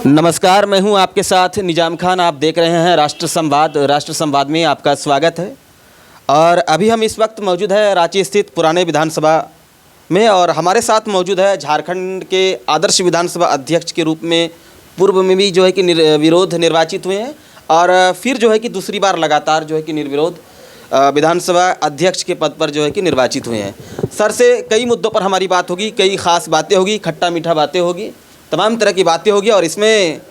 नमस्कार, मैं हूं आपके साथ निजाम खान। आप देख रहे हैं राष्ट्र संवाद। राष्ट्र संवाद में आपका स्वागत है। और अभी हम इस वक्त मौजूद है रांची स्थित पुराने विधानसभा में, और हमारे साथ मौजूद है झारखंड के आदर्श विधानसभा अध्यक्ष के रूप में पूर्व में भी जो है कि विरोध निर्वाचित हुए हैं, और फिर जो है कि दूसरी बार लगातार जो है कि निर्विरोध विधानसभा अध्यक्ष के पद पर जो है कि निर्वाचित हुए हैं। सर से कई मुद्दों पर हमारी बात होगी, कई ख़ास बातें होगी, खट्टा मीठा बातें होगी, तमाम तरह की बातें होगी। और इसमें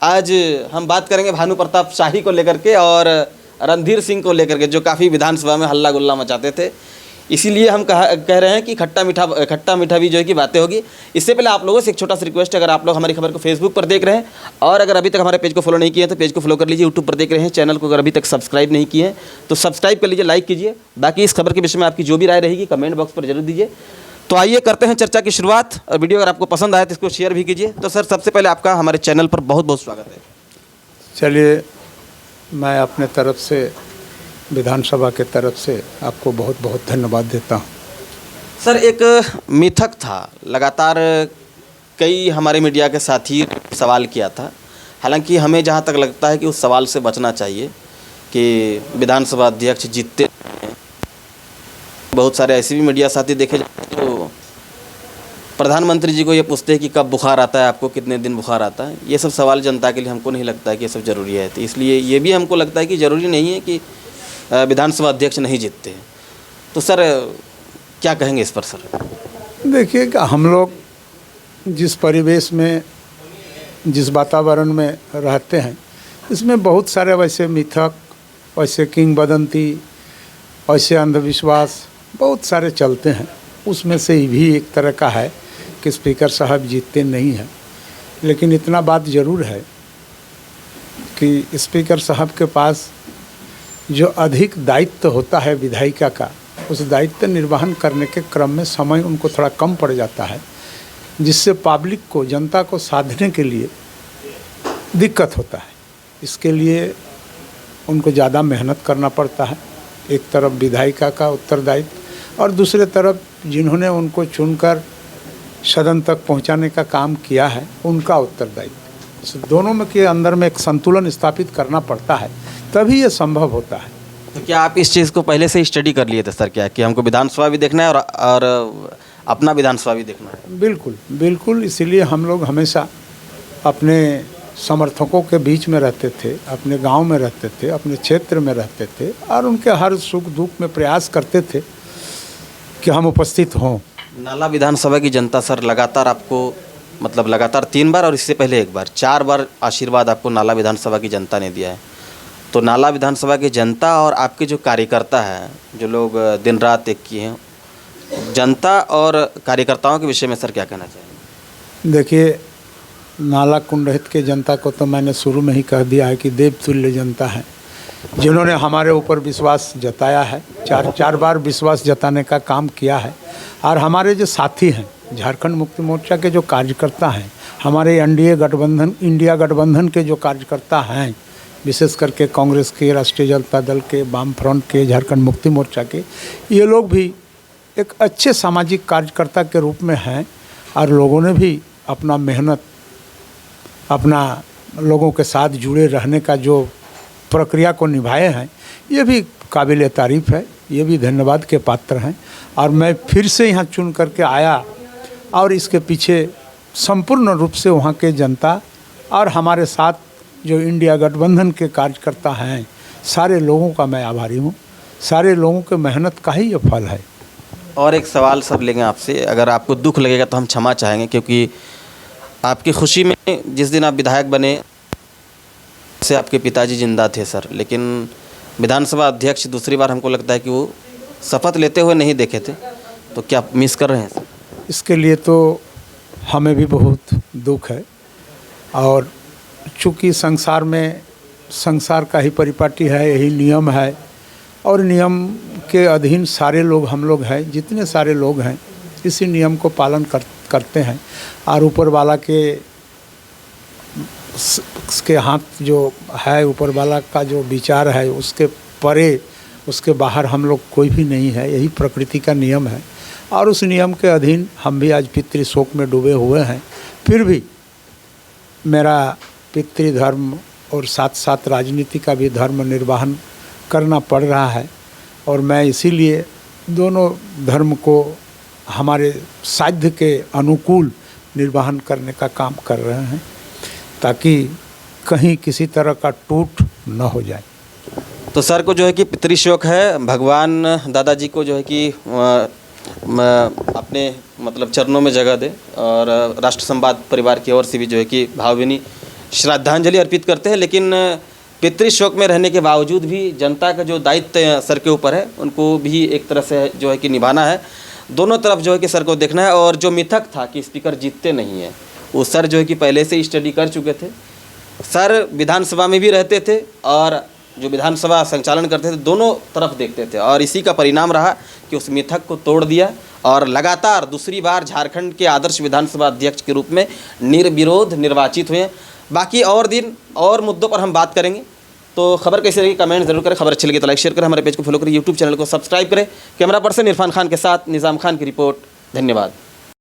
आज हम बात करेंगे भानु प्रताप शाही को लेकर के और रणधीर सिंह को लेकर के, जो काफ़ी विधानसभा में हल्ला गुल्ला मचाते थे। इसीलिए हम कह रहे हैं कि खट्टा मीठा भी जो है कि बातें होगी। इससे पहले आप लोगों से एक छोटा सा रिक्वेस्ट है, अगर आप लोग हमारी खबर को फेसबुक पर देख रहे हैं और अगर अभी तक हमारे पेज को फॉलो नहीं किए हैं तो पेज को फॉलो कर लीजिए। यूट्यूब पर देख रहे हैं, चैनल को अगर अभी तक सब्सक्राइब नहीं किए हैं तो सब्सक्राइब कर लीजिए, लाइक कीजिए। बाकी इस खबर के विषय में आपकी जो भी राय रहेगी कमेंट बॉक्स पर जरूर दीजिए। तो आइए करते हैं चर्चा की शुरुआत, और वीडियो अगर आपको पसंद आए तो इसको शेयर भी कीजिए। तो सर, सबसे पहले आपका हमारे चैनल पर बहुत बहुत स्वागत है। चलिए, मैं अपने तरफ से, विधानसभा के तरफ से आपको बहुत बहुत धन्यवाद देता हूँ। सर, एक मिथक था, लगातार कई हमारे मीडिया के साथी सवाल किया था। हालांकि हमें जहाँ तक लगता है कि उस सवाल से बचना चाहिए कि विधानसभा अध्यक्ष जीतते हैं। बहुत सारे ऐसे भी मीडिया साथी देखे जाते हैं जो प्रधानमंत्री जी को ये पूछते हैं कि कब बुखार आता है, आपको कितने दिन बुखार आता है। ये सब सवाल जनता के लिए हमको नहीं लगता है कि ये सब ज़रूरी है। तो इसलिए ये भी हमको लगता है कि ज़रूरी नहीं है कि विधानसभा अध्यक्ष नहीं जीतते हैं। तो सर, क्या कहेंगे इस पर सर? देखिए कि हम लोग जिस परिवेश में, जिस वातावरण में रहते हैं, इसमें बहुत सारे वैसे मिथक, वैसे किंवदंती, वैसे अंधविश्वास बहुत सारे चलते हैं। उसमें से भी एक तरह का है कि स्पीकर साहब जीतते नहीं हैं। लेकिन इतना बात ज़रूर है कि स्पीकर साहब के पास जो अधिक दायित्व होता है विधायिका का, उस दायित्व निर्वहन करने के क्रम में समय उनको थोड़ा कम पड़ जाता है, जिससे पब्लिक को, जनता को साधने के लिए दिक्कत होता है। इसके लिए उनको ज़्यादा मेहनत करना पड़ता है। एक तरफ विधायिका का उत्तरदायित्व और दूसरे तरफ जिन्होंने उनको चुनकर सदन तक पहुंचाने का काम किया है उनका उत्तरदायित्व। दोनों में के अंदर में एक संतुलन स्थापित करना पड़ता है, तभी ये संभव होता है। तो क्या आप इस चीज़ को पहले से ही स्टडी कर लिए थे सर? क्या कि हमको विधानसभा भी देखना है और अपना विधानसभा भी देखना है? बिल्कुल बिल्कुल। इसीलिए हम लोग हमेशा अपने समर्थकों के बीच में रहते थे, अपने गांव में रहते थे, अपने क्षेत्र में रहते थे, और उनके हर सुख दुख में प्रयास करते थे कि हम उपस्थित हों। नाला विधानसभा की जनता सर लगातार आपको, मतलब लगातार 3 बार और इससे पहले 1 बार, 4 बार आशीर्वाद आपको नाला विधानसभा की जनता ने दिया है। तो नाला विधानसभा की जनता और आपके जो कार्यकर्ता हैं, जो लोग दिन रात एक किए हैं, जनता और कार्यकर्ताओं के विषय में सर क्या कहना चाहेंगे? देखिए, नाला कुंडहित के जनता को तो मैंने शुरू में ही कह दिया है कि देवतुल्य जनता है, जिन्होंने हमारे ऊपर विश्वास जताया है, 4 बार विश्वास जताने का काम किया है। और हमारे जो साथी हैं, झारखंड मुक्ति मोर्चा के जो कार्यकर्ता हैं, हमारे एनडीए गठबंधन, इंडिया गठबंधन के जो कार्यकर्ता हैं, विशेष करके कांग्रेस के, राष्ट्रीय जनता दल के, वाम फ्रंट के, झारखंड मुक्ति मोर्चा के, ये लोग भी एक अच्छे सामाजिक कार्यकर्ता के रूप में हैं। और लोगों ने भी अपना मेहनत, अपना लोगों के साथ जुड़े रहने का जो प्रक्रिया को निभाए हैं, ये भी काबिल तारीफ़ है, ये भी धन्यवाद के पात्र हैं। और मैं फिर से यहाँ चुन करके आया, और इसके पीछे संपूर्ण रूप से वहाँ के जनता और हमारे साथ जो इंडिया गठबंधन के कार्यकर्ता हैं, सारे लोगों का मैं आभारी हूँ। सारे लोगों के मेहनत का ही ये फल है। और एक सवाल सब लेंगे आपसे, अगर आपको दुख लगेगा तो हम क्षमा चाहेंगे, क्योंकि आपकी खुशी में जिस दिन आप विधायक बने से आपके पिताजी जिंदा थे सर, लेकिन विधानसभा अध्यक्ष दूसरी बार हमको लगता है कि वो शपथ लेते हुए नहीं देखे थे। तो क्या मिस कर रहे हैं सर? इसके लिए तो हमें भी बहुत दुख है। और चूँकि संसार में, संसार का ही परिपाटी है, यही नियम है, और नियम के अधीन सारे लोग, हम लोग हैं, जितने सारे लोग हैं, इसी नियम को पालन करते हैं। और ऊपर वाला के हाथ जो है, ऊपर वाला का जो विचार है, उसके परे, उसके बाहर हम लोग कोई भी नहीं है। यही प्रकृति का नियम है, और उस नियम के अधीन हम भी आज पितृशोक में डूबे हुए हैं। फिर भी मेरा पितृधर्म और साथ साथ राजनीति का भी धर्म निर्वाहन करना पड़ रहा है और मैं इसीलिए दोनों धर्म को हमारे साध्य के अनुकूल निर्वाहन करने का काम कर रहे हैं ताकि कहीं किसी तरह का टूट न हो जाए। तो सर को जो है कि पितृशोक है, भगवान दादाजी को जो है कि अपने मतलब चरणों में जगह दे और राष्ट्र संवाद परिवार की ओर से भी जो है कि भावभीनी श्रद्धांजलि अर्पित करते हैं। लेकिन पितृशोक में रहने के बावजूद भी जनता का जो दायित्व सर के ऊपर है उनको भी एक तरह से जो है कि निभाना है। दोनों तरफ जो है कि सर को देखना है। और जो मिथक था कि स्पीकर जीतते नहीं हैं, वो सर जो है कि पहले से ही स्टडी कर चुके थे। सर विधानसभा में भी रहते थे और जो विधानसभा संचालन करते थे दोनों तरफ देखते थे और इसी का परिणाम रहा कि उस मिथक को तोड़ दिया और लगातार दूसरी बार झारखंड के आदर्श विधानसभा अध्यक्ष के रूप में निर्विरोध निर्वाचित हुए। बाकी और दिन और मुद्दों पर हम बात करेंगे। तो खबर कैसी रही कमेंट जरूर करें। खबर अच्छी लगी तो लाइक शेयर करें, हमारे पेज को फॉलो करें, यूट्यूब चैनल को सब्सक्राइब करें। कैमरा पर्सन इरफान खान के साथ निज़ाम खान की रिपोर्ट। धन्यवाद।